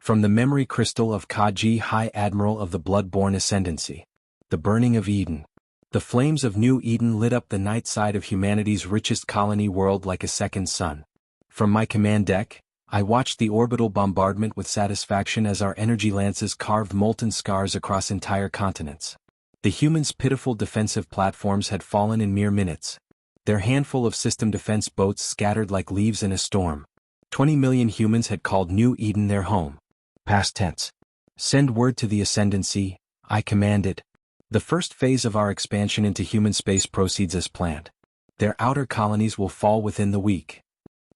From the memory crystal of Kod-G, High Admiral of the Bloodborne Ascendancy. The burning of Eden. The flames of New Eden lit up the night side of humanity's richest colony world like a second sun. From my command deck, I watched the orbital bombardment with satisfaction as our energy lances carved molten scars across entire continents. The humans' pitiful defensive platforms had fallen in mere minutes. Their handful of system defense boats scattered like leaves in a storm. 20 million humans had called New Eden their home. Past tense. Send word to the Ascendancy, I commanded. The first phase of our expansion into human space proceeds as planned. Their outer colonies will fall within the week.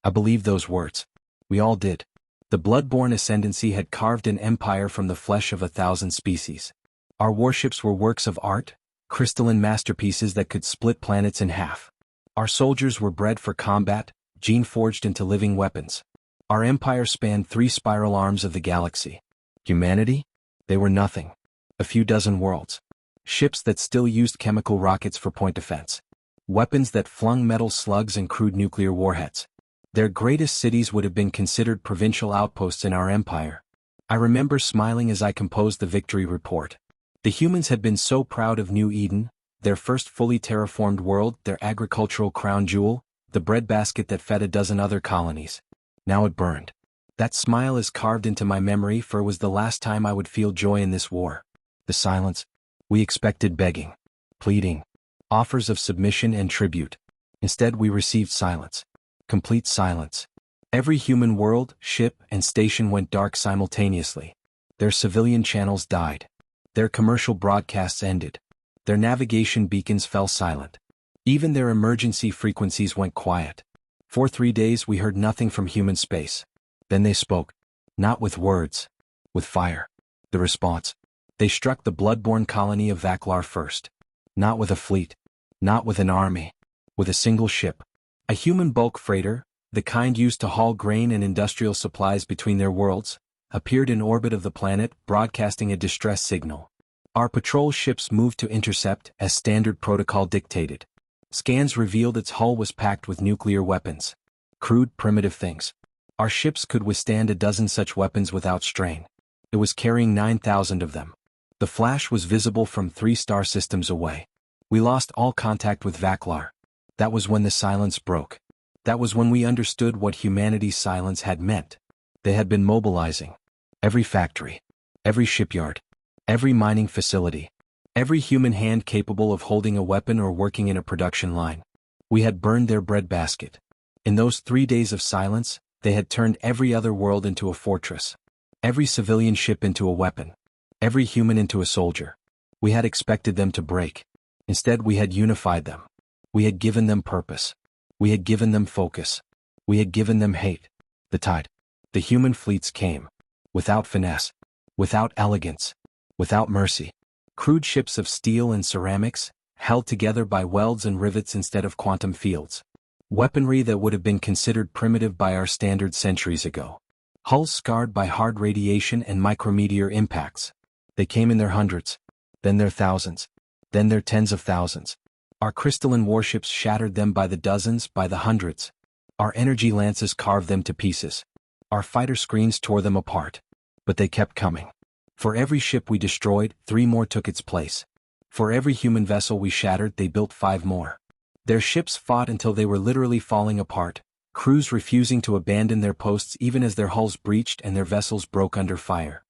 I believed those words. We all did. The Bloodborne Ascendancy had carved an empire from the flesh of 1,000 species. Our warships were works of art, crystalline masterpieces that could split planets in half. Our soldiers were bred for combat, gene-forged into living weapons. Our empire spanned 3 spiral arms of the galaxy. Humanity? They were nothing. A few dozen worlds. Ships that still used chemical rockets for point defense. Weapons that flung metal slugs and crude nuclear warheads. Their greatest cities would have been considered provincial outposts in our empire. I remember smiling as I composed the victory report. The humans had been so proud of New Eden, their first fully terraformed world, their agricultural crown jewel, the breadbasket that fed a dozen other colonies. Now it burned. That smile is carved into my memory, for it was the last time I would feel joy in this war. The silence. We expected begging, pleading, offers of submission and tribute. Instead we received silence. Complete silence. Every human world, ship, and station went dark simultaneously. Their civilian channels died. Their commercial broadcasts ended. Their navigation beacons fell silent. Even their emergency frequencies went quiet. For 3 days we heard nothing from human space. Then they spoke. Not with words. With fire. The response. They struck the Bloodborne colony of Vaklar first. Not with a fleet. Not with an army. With a single ship. A human bulk freighter, the kind used to haul grain and industrial supplies between their worlds, appeared in orbit of the planet, broadcasting a distress signal. Our patrol ships moved to intercept as standard protocol dictated. Scans revealed its hull was packed with nuclear weapons. Crude, primitive things. Our ships could withstand a dozen such weapons without strain. It was carrying 9,000 of them. The flash was visible from 3 star systems away. We lost all contact with Vaklar. That was when the silence broke. That was when we understood what humanity's silence had meant. They had been mobilizing. Every factory. Every shipyard. Every mining facility. Every human hand capable of holding a weapon or working in a production line. We had burned their breadbasket. In those 3 days of silence, they had turned every other world into a fortress. Every civilian ship into a weapon. Every human into a soldier. We had expected them to break. Instead we had unified them. We had given them purpose. We had given them focus. We had given them hate. The tide. The human fleets came. Without finesse. Without elegance. Without mercy. Crude ships of steel and ceramics, held together by welds and rivets instead of quantum fields. Weaponry that would have been considered primitive by our standards centuries ago. Hulls scarred by hard radiation and micrometeor impacts. They came in their hundreds, then their thousands, then their tens of thousands. Our crystalline warships shattered them by the dozens, by the hundreds. Our energy lances carved them to pieces. Our fighter screens tore them apart. But they kept coming. For every ship we destroyed, 3 more took its place. For every human vessel we shattered, they built 5 more. Their ships fought until they were literally falling apart, crews refusing to abandon their posts even as their hulls breached and their vessels broke under fire.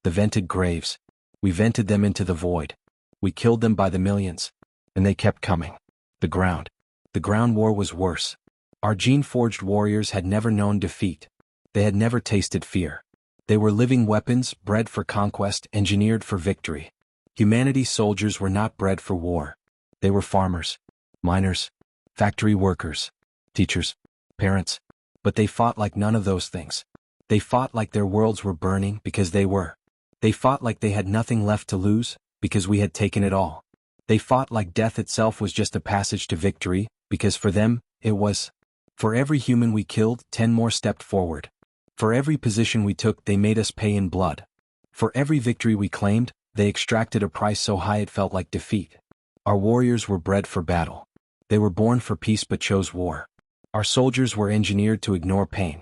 The vented graves. We vented them into the void. We killed them by the millions. And they kept coming. The ground. The ground war was worse. Our gene-forged warriors had never known defeat. They had never tasted fear. They were living weapons, bred for conquest, engineered for victory. Humanity's soldiers were not bred for war. They were farmers, miners, factory workers, teachers, parents. But they fought like none of those things. They fought like their worlds were burning because they were. They fought like they had nothing left to lose because we had taken it all. They fought like death itself was just a passage to victory because for them, it was. For every human we killed, 10 more stepped forward. For every position we took, they made us pay in blood. For every victory we claimed, they extracted a price so high it felt like defeat. Our warriors were bred for battle. They were born for peace but chose war. Our soldiers were engineered to ignore pain.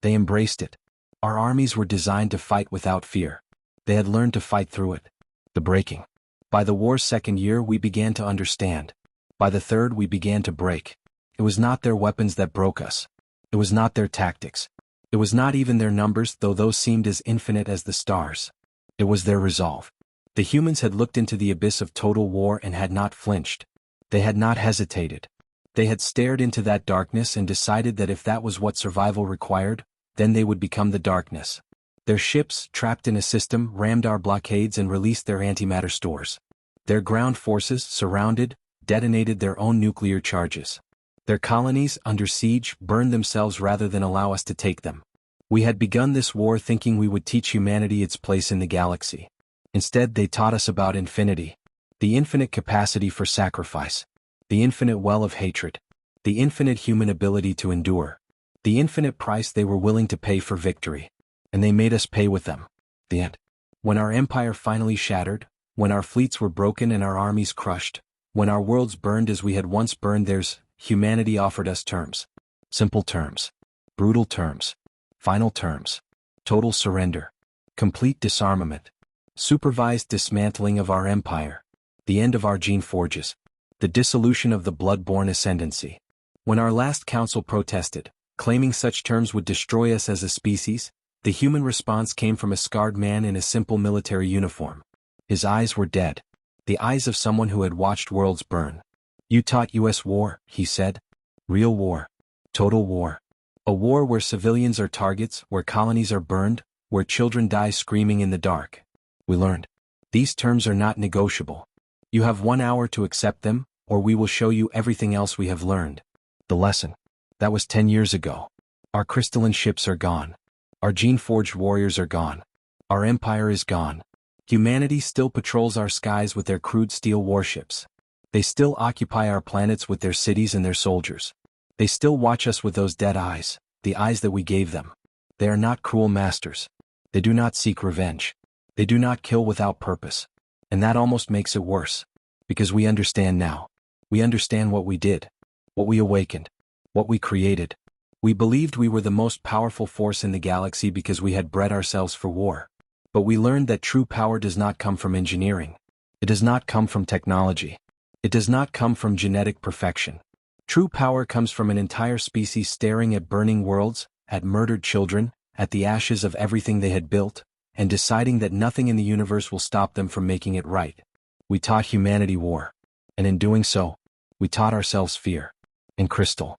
They embraced it. Our armies were designed to fight without fear. They had learned to fight through it. The breaking. By the war's second year we began to understand. By the third we began to break. It was not their weapons that broke us. It was not their tactics. It was not even their numbers, though those seemed as infinite as the stars. It was their resolve. The humans had looked into the abyss of total war and had not flinched. They had not hesitated. They had stared into that darkness and decided that if that was what survival required, then they would become the darkness. Their ships, trapped in a system, rammed our blockades and released their antimatter stores. Their ground forces, surrounded, detonated their own nuclear charges. Their colonies, under siege, burned themselves rather than allow us to take them. We had begun this war thinking we would teach humanity its place in the galaxy. Instead, they taught us about infinity. The infinite capacity for sacrifice. The infinite well of hatred. The infinite human ability to endure. The infinite price they were willing to pay for victory. And they made us pay with them. The end. When our empire finally shattered, when our fleets were broken and our armies crushed, when our worlds burned as we had once burned theirs, humanity offered us terms. Simple terms. Brutal terms. Final terms. Total surrender. Complete disarmament. Supervised dismantling of our empire. The end of our gene forges. The dissolution of the Bloodborne Ascendancy. When our last council protested, claiming such terms would destroy us as a species, the human response came from a scarred man in a simple military uniform. His eyes were dead. The eyes of someone who had watched worlds burn. "You taught US war," he said. "Real war. Total war. A war where civilians are targets, where colonies are burned, where children die screaming in the dark. We learned. These terms are not negotiable. You have 1 hour to accept them, or we will show you everything else we have learned." The lesson. That was 10 years ago. Our crystalline ships are gone. Our gene-forged warriors are gone. Our empire is gone. Humanity still patrols our skies with their crude steel warships. They still occupy our planets with their cities and their soldiers. They still watch us with those dead eyes, the eyes that we gave them. They are not cruel masters. They do not seek revenge. They do not kill without purpose. And that almost makes it worse. Because we understand now. We understand what we did. What we awakened. What we created. We believed we were the most powerful force in the galaxy because we had bred ourselves for war. But we learned that true power does not come from engineering. It does not come from technology. It does not come from genetic perfection. True power comes from an entire species staring at burning worlds, at murdered children, at the ashes of everything they had built, and deciding that nothing in the universe will stop them from making it right. We taught humanity war. And in doing so, we taught ourselves fear. And Crystal.